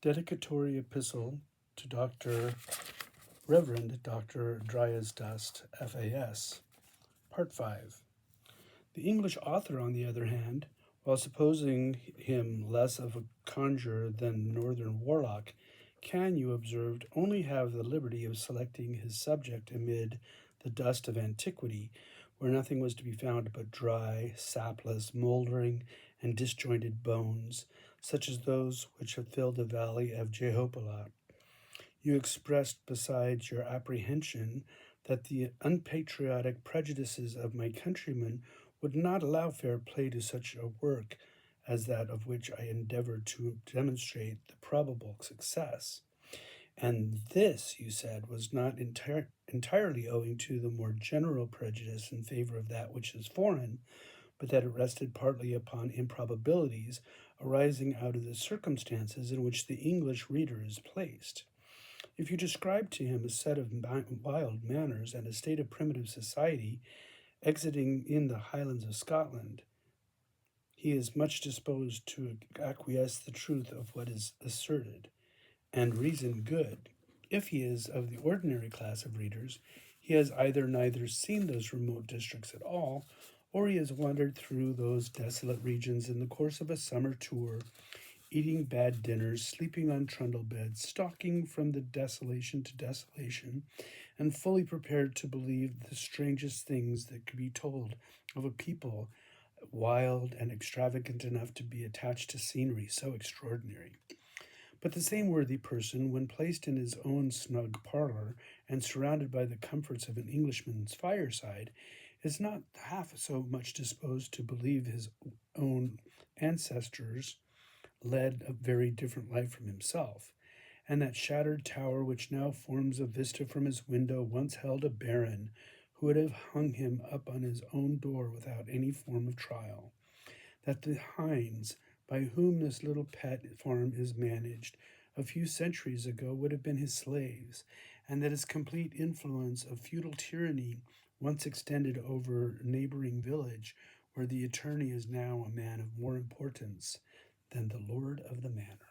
Dedicatory epistle to Reverend Dr. Dryasdust FAS, Part 5. The English author, on the other hand, while supposing him less of a conjurer than northern warlock, can, you observed, only have the liberty of selecting his subject amid the dust of antiquity, where nothing was to be found but dry, sapless, mouldering, and disjointed bones, such as those which have filled the valley of Jehopalah. You expressed, besides, your apprehension that the unpatriotic prejudices of my countrymen would not allow fair play to such a work as that of which I endeavored to demonstrate the probable success. And this, you said, was not entirely owing to the more general prejudice in favor of that which is foreign, but that it rested partly upon improbabilities arising out of the circumstances in which the English reader is placed. If you describe to him a set of wild manners and a state of primitive society exiting in the Highlands of Scotland, he is much disposed to acquiesce the truth of what is asserted, and reason good. If he is of the ordinary class of readers, he has either neither seen those remote districts at all, or he has wandered through those desolate regions in the course of a summer tour, eating bad dinners, sleeping on trundle beds, stalking from the desolation to desolation, and fully prepared to believe the strangest things that could be told of a people wild and extravagant enough to be attached to scenery so extraordinary. But the same worthy person, when placed in his own snug parlor and surrounded by the comforts of an Englishman's fireside, is not half so much disposed to believe his own ancestors led a very different life from himself, and that shattered tower which now forms a vista from his window once held a baron who would have hung him up on his own door without any form of trial, that the hinds by whom this little pet farm is managed a few centuries ago would have been his slaves, and that his complete influence of feudal tyranny once extended over a neighboring village where the attorney is now a man of more importance than the lord of the manor.